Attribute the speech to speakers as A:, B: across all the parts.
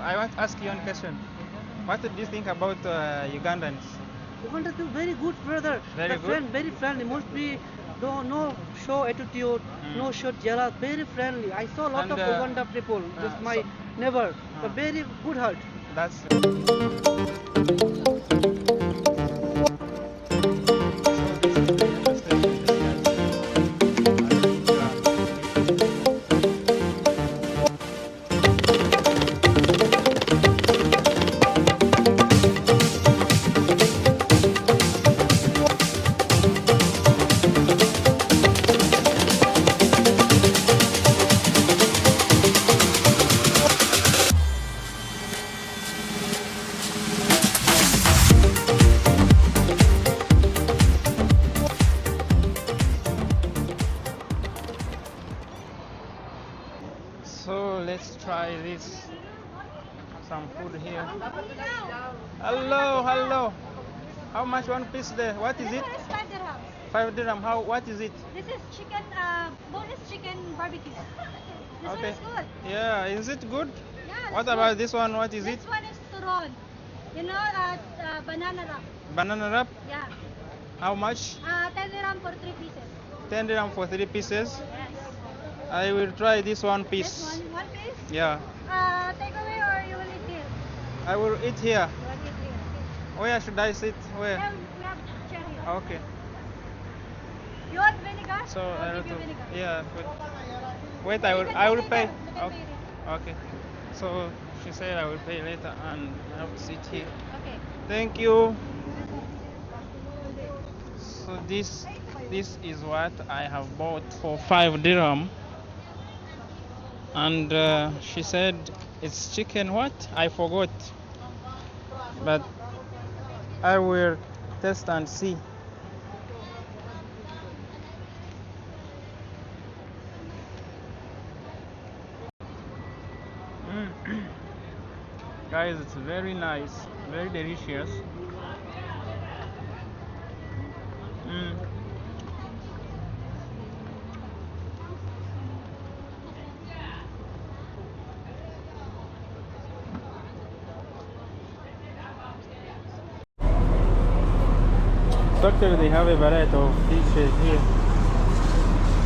A: I want to ask you one question. What do you think about Ugandans?
B: Ugandans are very good, brother.
A: Very good?
B: Very friendly. Mostly, no show attitude, no show jealous. Very friendly. I saw a lot
A: And,
B: of Uganda people, just my neighbor. A very good heart.
A: That's So let's try this. Some food here. Hello, hello. How much one piece there? What is it?
C: This one is 5 dirham.
A: 5 dirham. How? What is it?
C: This is chicken, boneless chicken barbecue. This one
A: Okay.
C: is good.
A: Yeah, is it good?
C: Yeah.
A: What about this one? What is
C: This
A: it?
C: one is turon. You know, banana wrap.
A: Banana wrap.
C: Yeah.
A: How much?
C: 10 dirham for 3 pieces.
A: 10 dirham for 3 pieces.
C: Yes.
A: I will try this one piece.
C: This one piece.
A: Yeah.
C: Take away or you will eat here.
A: I will eat here.
C: You will eat here.
A: Where should I sit? Where?
C: We have chair here.
A: Okay.
C: You want vinegar?
A: So
C: I'll
A: I
C: give you vinegar.
A: yeah. Wait,
C: You can
A: I will
C: pay
A: pay.
C: later. You can
A: Okay.
C: pay later.
A: Okay. So she said I will pay later and I have to sit here.
C: Okay.
A: Thank you. So this is what I have bought for 5 dirham. And she said it's chicken what? I forgot. But I will test and see. Guys, it's very nice, very delicious. So actually they have a variety of dishes here.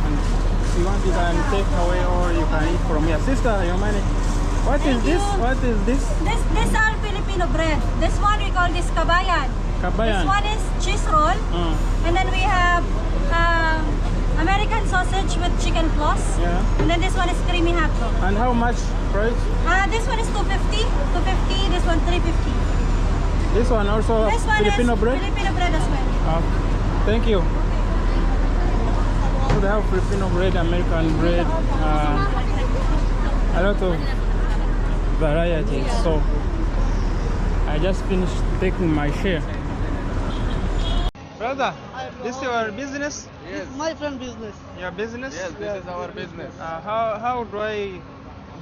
A: And if you want you can take away or you can eat from here. Sister, your money. What is
C: Thank
A: this?
C: you.
A: What is this?
C: This are Filipino bread. This one we call this kabayan.
A: Kabayan.
C: This one is cheese roll. And then we have American sausage with chicken floss.
A: Yeah.
C: And then this one is creamy hot dog.
A: And how much price?
C: This one is 250. 250. This one 350.
A: This one also
C: This one
A: Filipino
C: is
A: bread?
C: Filipino bread as well.
A: Thank you. So they have Filipino bread, American bread, a lot of varieties. So I just finished taking my share. Brother, this is your business?
B: This is my friend business.
A: Your business?
D: Yes, this is our business.
A: How do I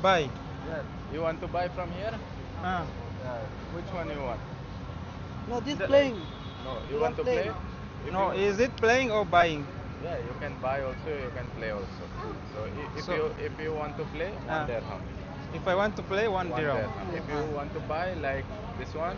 A: buy?
D: Yes. You want to buy from here? Which one you want?
B: No, this playing.
D: No, you want to play?
A: No, is it playing or buying?
D: Yeah, you can buy also, you can play also. So if you want to play, 1 dirham.
A: If I want to play, 1 dirham.
D: If you want to buy like this one,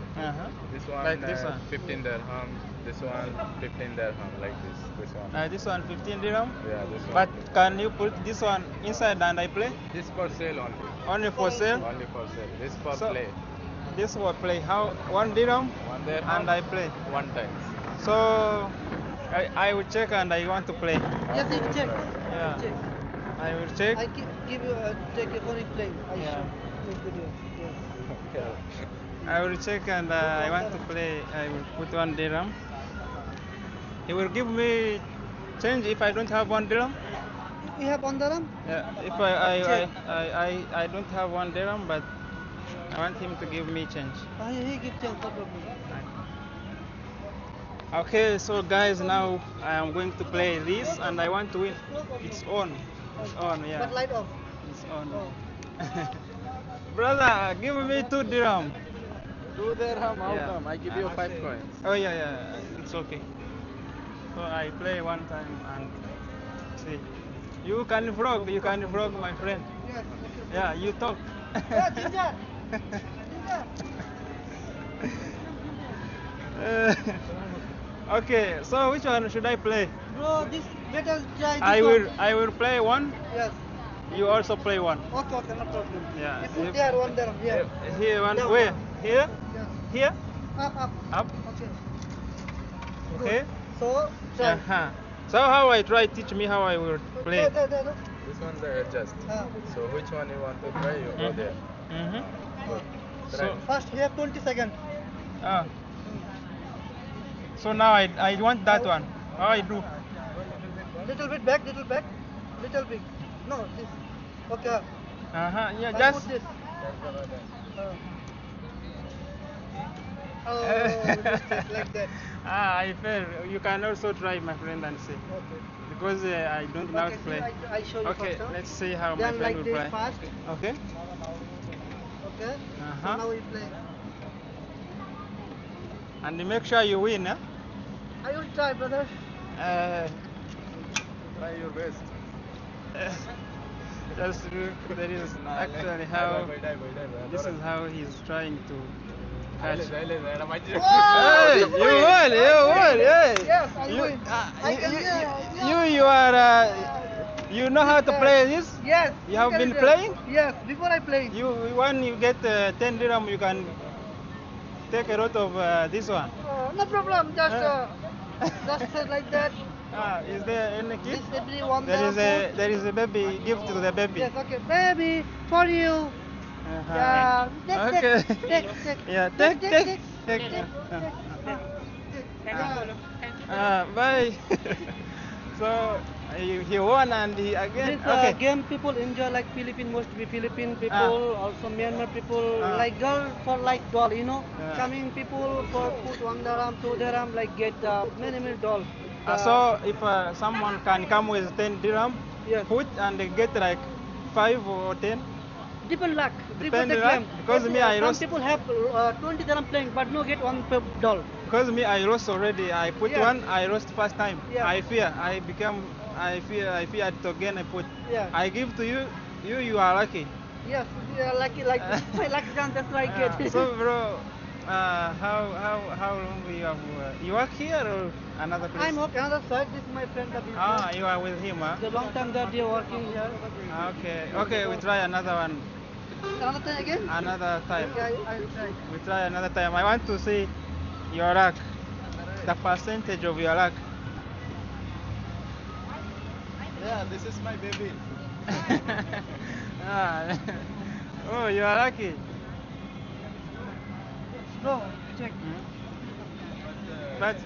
D: this one,
A: Like this one.
D: 15 dirham. This one, 15 dirham, like this. This one.
A: This one 15 dirham.
D: Yeah, this one.
A: But can you put this one inside and I play?
D: This for sale only.
A: Only for sale?
D: Only for sale. This for
A: So-
D: play.
A: This will play. How 1 dirham
D: 1 dirham.
A: and I play.
D: 1 time.
A: So I will check and I want to play.
B: Yes, you check.
A: Yeah.
B: Check.
A: I will check.
B: I give you take a phone playing. I
A: Yeah.
B: show make video. Yes.
A: I will check and I want to play. I will put 1 dirham. He will give me change if I don't have 1 dirham.
B: You have 1 dirham?
A: Yeah. If I don't have 1 dirham, but I want him to give me change.
B: He give chance, no problem.
A: Okay, so guys, now I am going to play this and I want to win. It's on. It's on, yeah.
B: But light off.
A: It's on.
B: Oh.
A: Brother, give me 2 dirham.
D: 2 dirham, how
A: Yeah.
D: come? I give you 5 coins.
A: Oh yeah, it's okay. So I play 1 time and see. You can frog, my friend.
B: Yes.
A: Yeah, you talk.
B: Yeah, Ginger.
A: Uh, okay, so which one should I play?
B: Bro, this better try this
A: I will play one.
B: Yes.
A: You also play one.
B: Okay, okay, no problem.
A: Yeah.
B: You put there, one there, here.
A: Here one.
B: Down,
A: Where?
B: down.
A: Here?
B: Yes.
A: Here?
B: Up.
A: Up.
B: Okay.
A: Okay.
B: So, try.
A: Uh-huh. So how I try? Teach me how I will play.
B: There.
D: This one they adjust. So which one you want to try, you go there.
A: Mm-hmm.
D: Good.
A: So,
D: Try.
B: First, here 20 seconds.
A: so now I want that one. How I do?
B: Little bit back, little bit. No, this. Okay.
A: Uh-huh. Yeah,
B: I
A: just.
B: put this. Oh, just like that.
A: I fail. You can also try, my friend, and see.
B: Okay.
A: Because I don't know how to
B: Okay,
A: play.
B: I show you
A: Okay,
B: first.
A: let's see how my
B: Then
A: friend
B: like
A: will
B: this
A: play.
B: fast.
A: Okay.
B: Okay.
A: Uh-huh.
B: So now we play.
A: And make sure you win, huh?
B: I will try, brother.
D: Try your best.
A: That's true. That is actually how. This is how he's trying to catch. Hey, you won! Hey!
B: Yes, I
A: You,
B: win. I can,
A: you are. You know how to play this?
B: Yes.
A: You have
B: can
A: been
B: do.
A: playing?
B: Yes, before I play.
A: You when you get 10 dirham, you can take a lot of this one.
B: No problem. Just like that.
A: Is there any
B: This
A: gift?
B: everyone
A: There is a baby gift to the baby.
B: Yes, okay. Baby, for you.
A: Uh-huh.
B: Yeah.
A: Okay.
B: Take.
A: Yeah, take. Bye. So he won and he again.
B: This
A: Okay.
B: game people enjoy like Philippine, most be Philippine people, also Myanmar people, like girl for like doll, you know. Coming people for put 1 dirham, 2 dirham, like get many doll.
A: So if someone can come with 10 dirham,
B: Yes.
A: put and they get like 5 or 10.
B: Depend luck.
A: Depend
B: the
A: luck,
B: game.
A: because me, I
B: some
A: lost.
B: people have 20 dirham playing, but no get one doll.
A: Because me, I lost already. I put
B: Yeah.
A: one, I lost first time.
B: Yeah.
A: I fear to again I put.
B: Yeah.
A: I give to you, you are lucky.
B: Yes, yeah, like my lucky chance. That's why I get.
A: So bro, how long you have? You work here or another place?
B: I'm okay. Another side. This is my friend.
A: You are with him, huh?
B: The long time that they are working here.
A: Okay, we try another one.
B: Another time again?
A: Another time.
B: Okay, I'll try.
A: We try another time. I want to see your luck, the percentage of your luck.
D: Yeah, this is my baby.
A: Oh, you are lucky.
B: No, check.
A: But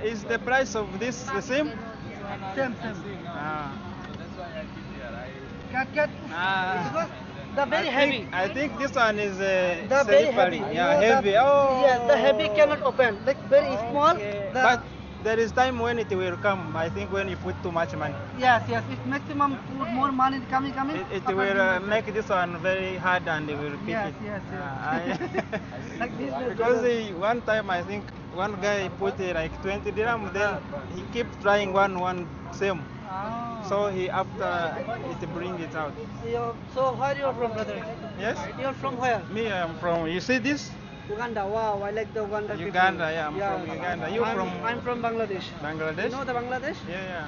A: is the price of this the same?
B: Same.
A: Ah.
B: Cat.
A: Ah.
B: Because the very heavy.
A: I think this one is
B: The very heavy.
A: Yeah,
B: You know,
A: heavy. Oh.
B: Yes, the heavy cannot open. Like very small.
A: Okay.
B: The,
A: But there is time when it will come. I think when you put too much money,
B: yes. If maximum put more money coming.
A: it will make this one very hard and it will repeat
B: Yes,
A: it.
B: yes. Like this.
A: Because one time I think one guy put like 20 dirham, then he kept trying one same. So he after it bring it out.
B: So where you're from, brother?
A: Yes?
B: You're from where?
A: Me, I'm from. You see this?
B: Uganda. Wow, I like the Uganda people.
A: Uganda, yeah, I'm from Uganda. You from
B: I'm from Bangladesh.
A: Bangladesh?
B: You know the Bangladesh?
A: Yeah.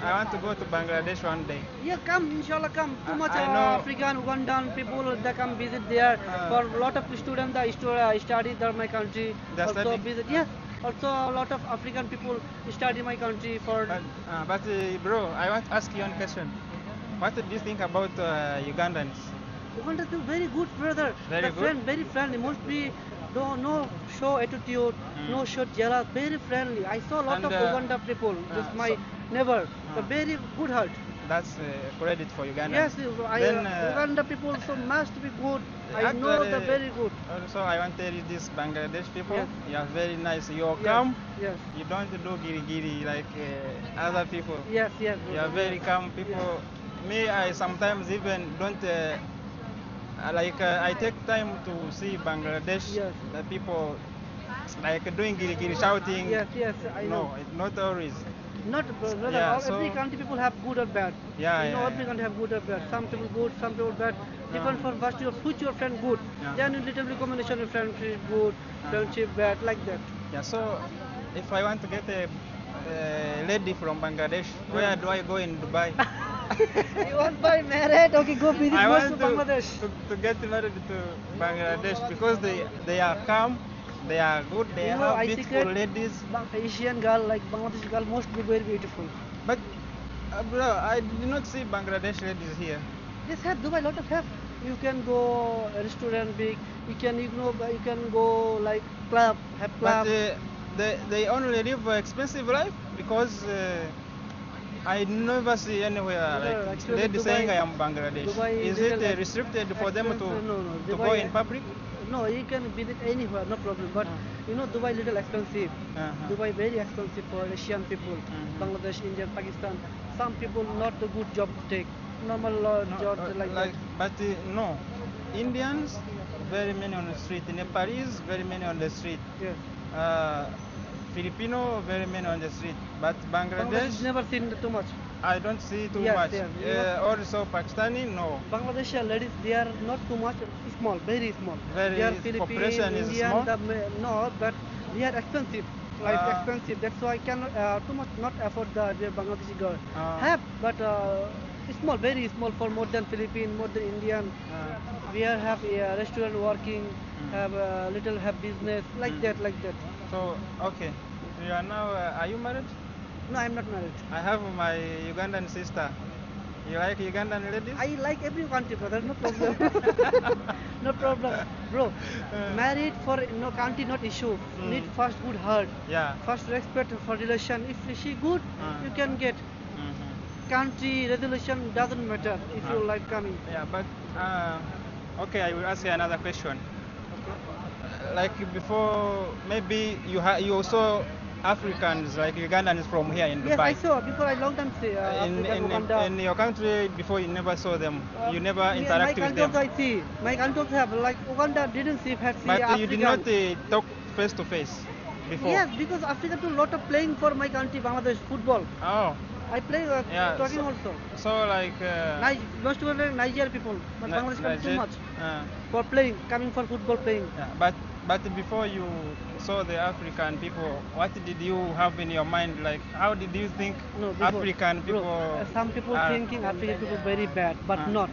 A: I want to go to Bangladesh one day.
B: Yeah, come, inshallah, come. Too much
A: I know.
B: African, Ugandan people, they come visit there. For a lot of students, they study there my country.
A: They
B: also
A: study?
B: visit. Yes. Also, a lot of African people study my country for.
A: But bro, I want to ask you one question. What do you think about Ugandans?
B: Uganda is very good, brother.
A: Very good?
B: Very friendly. Must be no show attitude, no show jealous. Very friendly. I saw a lot
A: And,
B: of Uganda people. Just my neighbor. The very good heart.
A: That's credit for Uganda.
B: Yes,
A: Then,
B: Uganda people so must be good. I know the very good.
A: Also, I want to tell you this Bangladesh people,
B: Yeah.
A: you are very nice. You
B: Yes,
A: calm.
B: yes.
A: You don't do giri like other people.
B: Yes.
A: You are very calm people. Me, I sometimes even don't I take time to see Bangladesh.
B: Yes.
A: The people like doing giri shouting.
B: Yes, I know.
A: No, not always.
B: Not brother.
A: Yeah,
B: Every
A: so-
B: country people have good or bad.
A: Yeah,
B: You know,
A: yeah,
B: every
A: yeah.
B: country have good or bad. Some people good, some people bad. Depend for first your future friend good.
A: Yeah.
B: Then in little bit combination of friendship good, friendship bad, like that.
A: Yeah, so if I want to get a lady from Bangladesh, where do I go in Dubai?
B: You want buy married? Okay, go visit
A: I
B: most
A: want
B: of Bangladesh.
A: to get married to Bangladesh because they are calm, they are good, they
B: You know,
A: have
B: I
A: beautiful
B: secret
A: ladies.
B: Asian girl like Bangladeshi girl must be very beautiful.
A: But bro, I did not see Bangladesh ladies here.
B: Yes, have Dubai lot of have. You can go a restaurant big. You can go like club, have
A: But
B: club.
A: they only live an expensive life because I never see anywhere
B: No,
A: like
B: actually
A: lady
B: Dubai-
A: saying I am Bangladesh.
B: Dubai
A: Is
B: little
A: it restricted for them to
B: expensive. No,
A: to
B: Dubai,
A: go in public?
B: No, you can visit anywhere, no problem. But you know, Dubai little expensive. Dubai very expensive for Asian people. Bangladesh, India, Pakistan. Some people not the good job to take. Normal job like that.
A: But no, Indians very many on the street. Nepalese very many on the street.
B: Yes.
A: Filipino very many on the street. But
B: Bangladesh
A: Bangladesh,
B: never seen too much.
A: I don't see too
B: Yes,
A: much.
B: yes,
A: Also Pakistani, no.
B: Bangladeshi ladies, they are not too much small, very small.
A: Very-
B: they are Philippine,
A: population is
B: Indian,
A: small?
B: no, but they are expensive. Like
A: Ah.
B: expensive. That's why I cannot too much not afford the Bangladeshi girl.
A: Ah.
B: Have, but small, very small for more than Philippine, more than Indian. We are have a restaurant working, have little have business like that, like that.
A: So okay, you are now. Are you married?
B: No, I'm not married.
A: I have my Ugandan sister. You like Ugandan ladies?
B: I like every country, brother. No problem. No problem, bro. Married for no country, not issue. Need first good heart.
A: Yeah.
B: First respect for relation. If she good, you can get. Country resolution doesn't matter if you like coming.
A: Yeah, but okay, I will ask you another question. Like before, maybe you also Africans like Ugandans from here in
B: Yes,
A: Dubai.
B: I saw before I long time say African Uganda.
A: in your country before you never saw them. You never
B: My
A: interact with
B: country
A: them.
B: also I see. My country also have like Uganda didn't see have see
A: But
B: African.
A: you did not talk face to face before.
B: Yes, because Africa do lot of playing for my country Bangladesh football.
A: Oh,
B: I play
A: yeah.
B: talking also.
A: So like.
B: Most of them Niger people, but Bangladesh come too much
A: Uh,
B: for playing, coming for football playing.
A: yeah, but before you saw the African people, what did you have in your mind? Like, how did you think
B: No, before,
A: African
B: bro,
A: people?
B: some people
A: are-
B: thinking African people very bad, but not.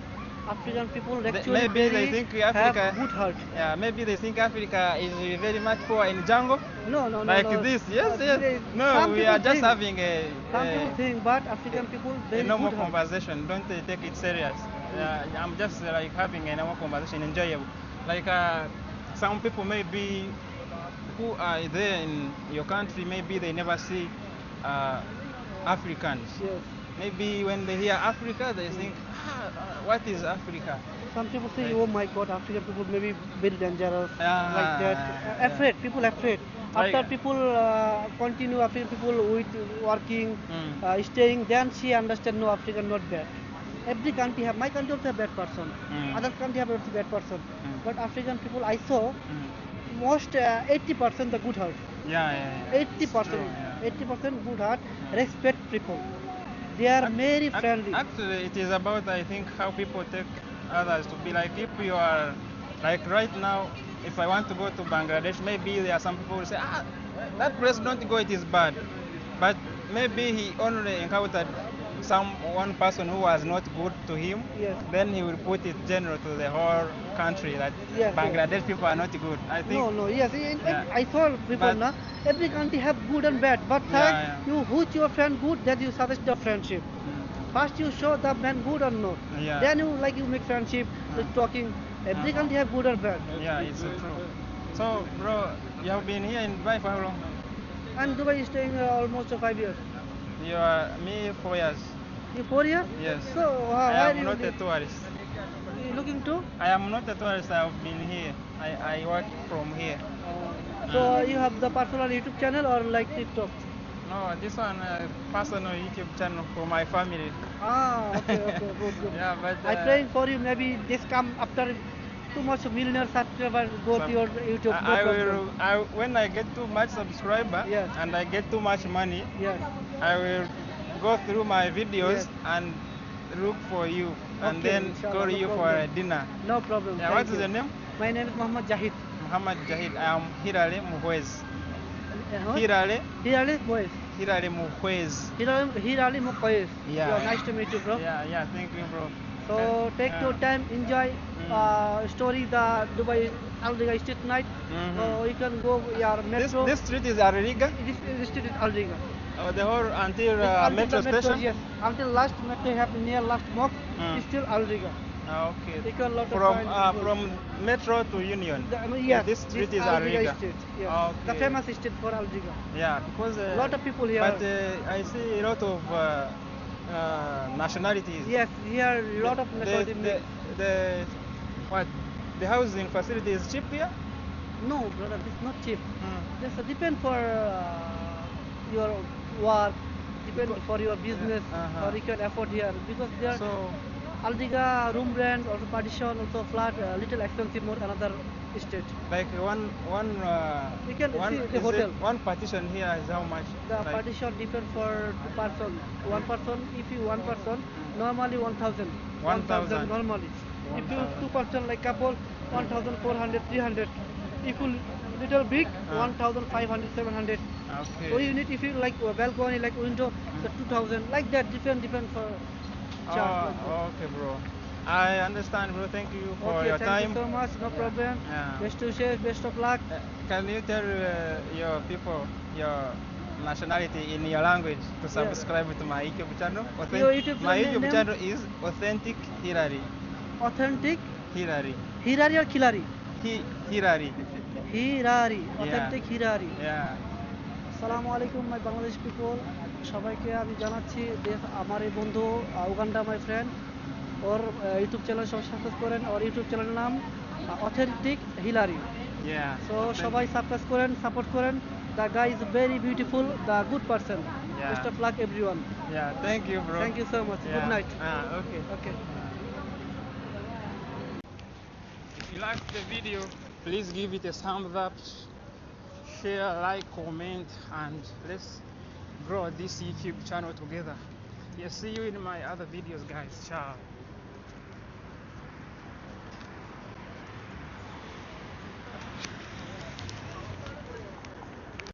B: African people actually
A: maybe
B: very
A: they think
B: have
A: Africa.
B: good heart.
A: Yeah, maybe they think Africa is very much poor in jungle.
B: No,
A: Like
B: no.
A: this, yes, yes. No,
B: some
A: we
B: people
A: are just
B: think-
A: having
B: Some people think, but African people
A: a
B: very
A: normal
B: good heart.
A: conversation. Don't take it serious. I'm just like having a normal conversation, enjoyable. Like some people maybe who are there in your country, maybe they never see Africans.
B: Yes.
A: Maybe when they hear Africa, they think, what is Africa?
B: Some people say,
A: Right.
B: oh my God, African people may be very dangerous,
A: Yeah,
B: like that.
A: yeah.
B: Afraid, people afraid.
A: Like-
B: After people continue, African people with working,
A: Mm.
B: staying, then she understand, no, African not bad. Every country have, my country also have bad person. Other country have also bad person. But African people I saw, most 80% the good heart.
A: Yeah, yeah, yeah.
B: 80%,
A: True, yeah.
B: 80% good heart, respect people. They are very friendly.
A: Actually, it is about, I think, how people take others to be like. If you are, like right now, if I want to go to Bangladesh, maybe there are some people who say, that place don't go, it is bad. But maybe he only encountered one person who was not good to him.
B: Yes.
A: Then he will put it general to the whole country that
B: Yes,
A: Bangladesh people are not good. I think.
B: No, yes.
A: Yeah.
B: I saw before,
A: But-
B: na, every country have good and bad. But
A: Yeah,
B: you who's your friend good, then you suggest the friendship. First you show the man good or not.
A: Yeah.
B: Then you make friendship, just talking. Every country have good or bad.
A: Yeah, it's true. So, bro, you have been here in Dubai for how long?
B: And Dubai is staying almost 5 years.
A: You are me 4 years.
B: You 4 years?
A: Yes.
B: So
A: I
B: where
A: am
B: you
A: not a tourist.
B: you looking to?
A: I am not a tourist. I have been here. I work from here.
B: So you have the personal YouTube channel or like TikTok?
A: No, this one personal YouTube channel for my family.
B: Okay, good.
A: Yeah, but
B: I praying for you. Maybe this come after too much millionaire subscriber, go to your YouTube. No problem.
A: When I get too much subscriber
B: Yes.
A: and I get too much money,
B: Yes.
A: I will go through my videos
B: Yes.
A: and look for you and
B: Okay,
A: then
B: inshallah,
A: call
B: no
A: you for
B: problem.
A: a dinner.
B: No problem.
A: Yeah,
B: Thank
A: what is
B: you.
A: your name?
B: My name is Muhammad Jahid.
A: Muhammad Jahid. I am Hirale Muhwez.
B: What?
A: Hirale
B: Hirali Moyes.
A: Hirale Muhwez.
B: Hirali Moyes.
A: Yeah.
B: Nice to meet you, bro.
A: Yeah, thank you, bro.
B: So take your time, enjoy story the Dubai Aldriga street night. So you can go your metro.
A: This street is Ariga?
B: This street is Aldriga.
A: The whole until
B: Until
A: metro
B: the
A: station?
B: Yes. Until last metro happened near last mock, it's still Aldriga.
A: Okay.
B: You can lot of find
A: From metro to Union.
B: Yes,
A: This street is
B: Aldriga
A: Ariga.
B: street. Yes.
A: Okay.
B: The famous street for Aldriga.
A: Yeah, because
B: Lot of people here.
A: But I see a lot of nationalities.
B: Yes, here lot of nationality.
A: The housing facility is cheap here?
B: No, brother, this is not cheap. This depend for your work, depend for your business, or you can afford here because there.
A: So
B: Aldriga room rent, also partition, also flat, little expensive more another estate.
A: like one
B: You can
A: one
B: see the hotel.
A: One partition here is how much?
B: The
A: Like-
B: partition different for two person. One person, if you one person, normally 1,000.
A: 1,000
B: normally. If you
A: 1,000.
B: two person like couple, 1,400, 300. If you little big, 1,500, 700.
A: Okay.
B: So you need if you like a balcony, like window, the 2,000. Like that, different for charge. like that.
A: Okay, bro. I understand, bro. Thank you for
B: Okay,
A: your
B: thank
A: time.
B: you so much. No problem.
A: Yeah.
B: Best wishes, best of luck.
A: Can you tell your people your nationality in your language to subscribe to my YouTube channel?
B: Your YouTube
A: my
B: channel
A: YouTube
B: name?
A: channel is Authentic Hirari.
B: Authentic
A: Hirari.
B: Hirari or Khilari?
A: Hirari.
B: Hirari. Authentic Hirari.
A: Yeah.
B: আসসালামু আলাইকুম মাই Bangladesh people সবাইকে আমি জানাচ্ছি দেশ আমার এই বন্ধু Uganda my friend ওর ইউটিউব চ্যানেল সব সাবস্ক্রাইব করেন ওর ইউটিউব চ্যানেলের নাম অথেন্টিক হিলারি
A: Yeah.
B: সো সবাই সাবস্ক্রাইব করেন সাপোর্ট করেন the guy is very beautiful the good person
A: Yeah.
B: Best of luck everyone
A: Yeah. Thank you, bro.
B: Thank you so much good night
A: Okay.
B: Okay
A: If you like the video, please give it a thumbs up, share, like, comment, and let's grow this YouTube channel together. Yeah, see you in my other videos, guys. Ciao.